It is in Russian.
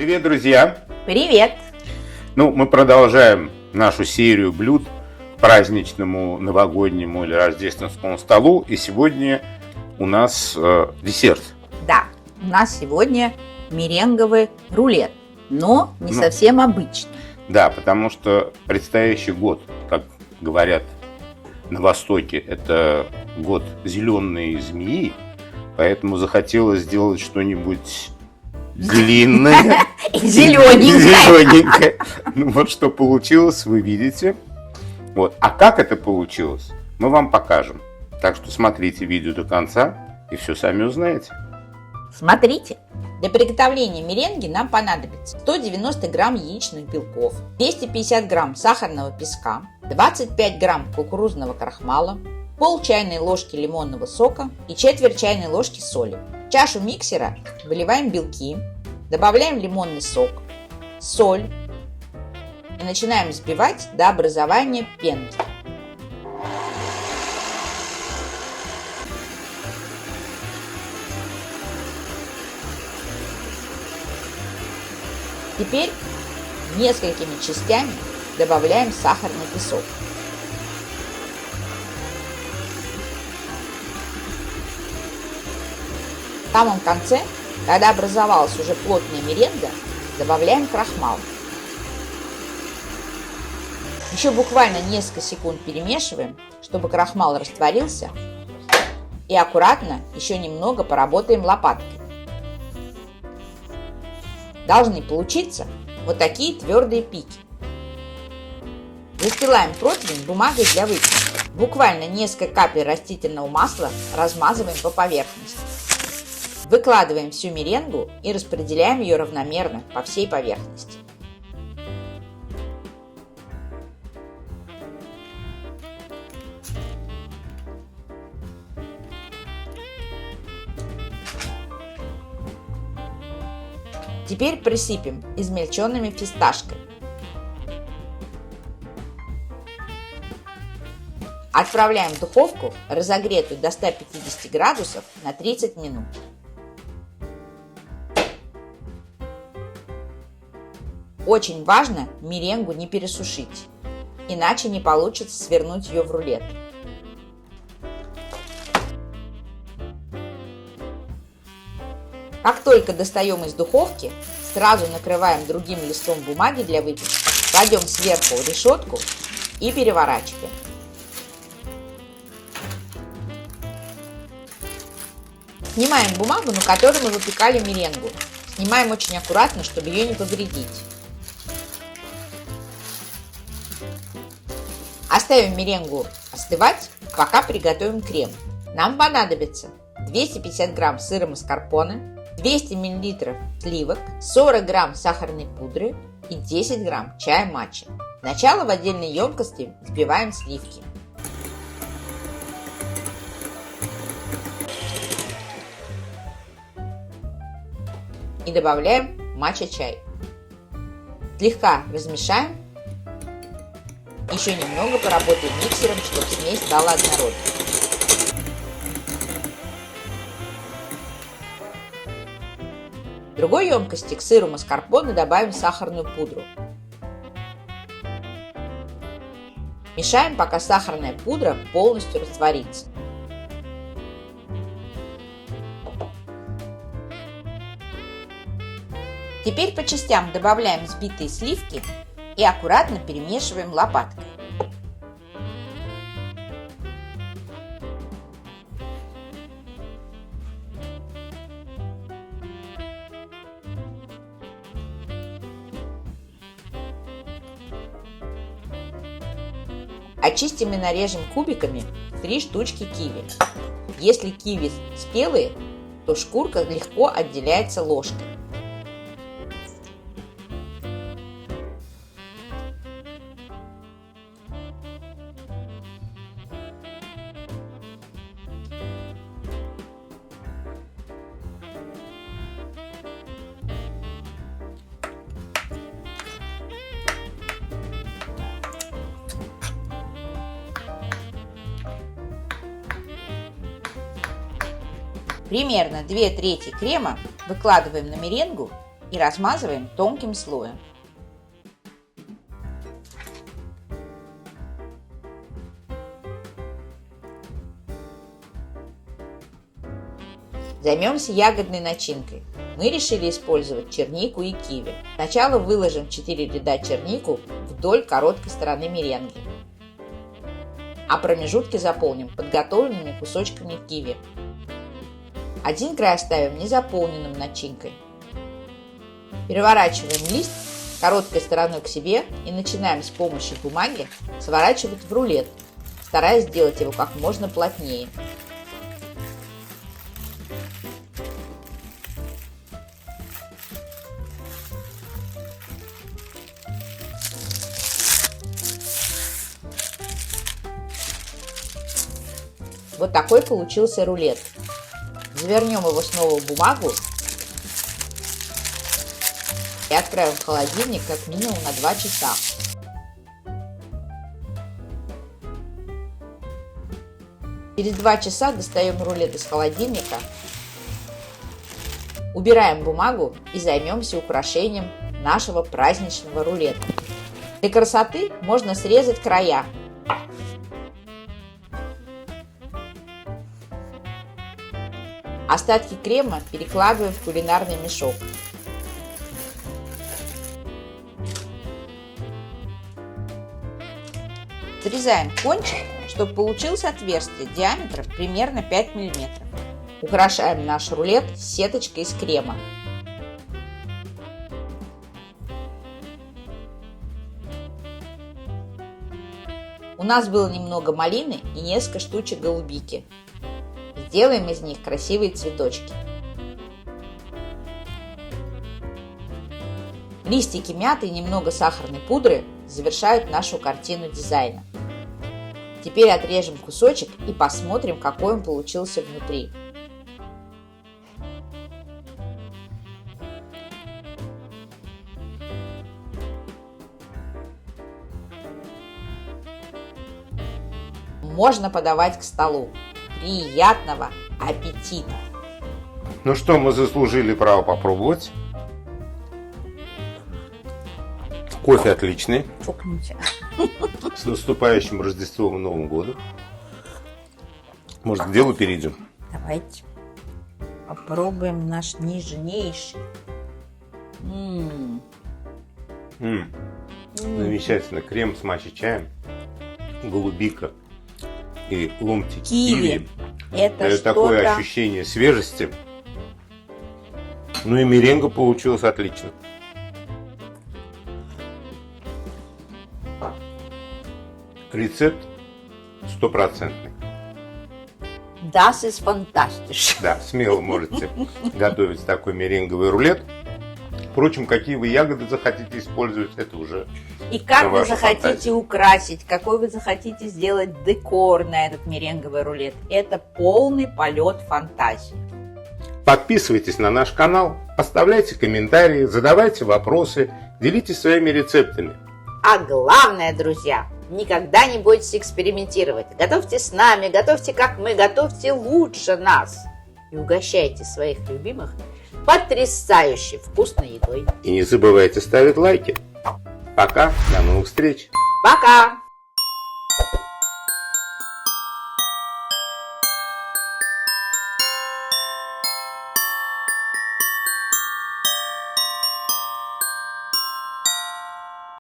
Привет, друзья! Привет! Мы продолжаем нашу серию блюд к праздничному, новогоднему или рождественскому столу. И сегодня у нас десерт. Да, у нас сегодня меренговый рулет, но не совсем обычный. Да, потому что предстоящий год, как говорят на Востоке, это год зеленой змеи, поэтому захотелось сделать что-нибудь длинное и зелененькое. Вот что получилось, вы видите. А как это получилось, мы вам покажем. Так что смотрите видео до конца и все сами узнаете. Смотрите. Для приготовления меренги нам понадобится 190 грамм яичных белков, 250 грамм сахарного песка, 25 грамм кукурузного крахмала, пол чайной ложки лимонного сока и четверть чайной ложки соли. В чашу миксера выливаем белки, добавляем лимонный сок, соль и начинаем взбивать до образования пенки. Теперь несколькими частями добавляем сахарный песок. В самом конце, когда образовалась уже плотная меренга, добавляем крахмал. Еще буквально несколько секунд перемешиваем, чтобы крахмал растворился, и аккуратно еще немного поработаем лопаткой. Должны получиться вот такие твердые пики. Застилаем противень бумагой для выпечки. Буквально несколько капель растительного масла размазываем по поверхности. Выкладываем всю меренгу и распределяем ее равномерно по всей поверхности. Теперь присыпем измельченными фисташками. Отправляем в духовку, разогретую до 150 градусов, на 30 минут. Очень важно меренгу не пересушить, иначе не получится свернуть ее в рулет. Как только достаем из духовки, сразу накрываем другим листом бумаги для выпечки, кладем сверху решетку и переворачиваем. Снимаем бумагу, на которой мы выпекали меренгу. Снимаем очень аккуратно, чтобы ее не повредить. Оставим меренгу остывать, пока приготовим крем. Нам понадобится 250 грамм сыра маскарпоне, 200 мл сливок, 40 грамм сахарной пудры и 10 грамм чая матча. Сначала в отдельной емкости взбиваем сливки. И добавляем матча-чай. Слегка размешаем. Еще немного поработаем миксером, чтобы смесь стала однородной. В другой емкости к сыру маскарпоне добавим сахарную пудру. Мешаем, пока сахарная пудра полностью растворится. Теперь по частям добавляем взбитые сливки и аккуратно перемешиваем лопаткой. Очистим и нарежем кубиками 3 штучки киви. Если киви спелые, то шкурка легко отделяется ложкой. Примерно 2/3 крема выкладываем на меренгу и размазываем тонким слоем. Займемся ягодной начинкой. Мы решили использовать чернику и киви. Сначала выложим в 4 ряда чернику вдоль короткой стороны меренги, а промежутки заполним подготовленными кусочками киви. Один край оставим незаполненным начинкой. Переворачиваем лист короткой стороной к себе и начинаем с помощью бумаги сворачивать в рулет, стараясь сделать его как можно плотнее. Вот такой получился рулет. Завернем его снова в бумагу и отправим в холодильник как минимум на 2 часа. Через 2 часа достаем рулет из холодильника, убираем бумагу и займемся украшением нашего праздничного рулета. Для красоты можно срезать края. Остатки крема перекладываем в кулинарный мешок. Срезаем кончик, чтобы получилось отверстие диаметром примерно 5 мм. Украшаем наш рулет сеточкой из крема. У нас было немного малины и несколько штучек голубики. Сделаем из них красивые цветочки. Листики мяты и немного сахарной пудры завершают нашу картину дизайна. Теперь отрежем кусочек и посмотрим, какой он получился внутри. Можно подавать к столу. Приятного аппетита! Ну что, мы заслужили право попробовать. Кофе отличный. Фукните. С наступающим Рождеством и Новым годом. Может, к делу перейдем? Давайте попробуем наш нежнейший. Замечательно. Крем с матча-чаем, голубика и ломтик Киви. Это такое ощущение свежести. Ну и меренга получилась отлично. Рецепт стопроцентный. Das ist fantastisch. Да, смело можете готовить такой меренговый рулет. Впрочем, какие вы ягоды захотите использовать, это уже И как вы ваша захотите фантазия. украсить, какой вы захотите сделать декор на этот меренговый рулет. Это полный полет фантазии. Подписывайтесь на наш канал, оставляйте комментарии, задавайте вопросы, делитесь своими рецептами. А главное, друзья, никогда не бойтесь экспериментировать. Готовьте с нами, готовьте как мы, готовьте лучше нас. И угощайте своих любимых потрясающе вкусной едой. И не забывайте ставить лайки. Пока, до новых встреч! Пока!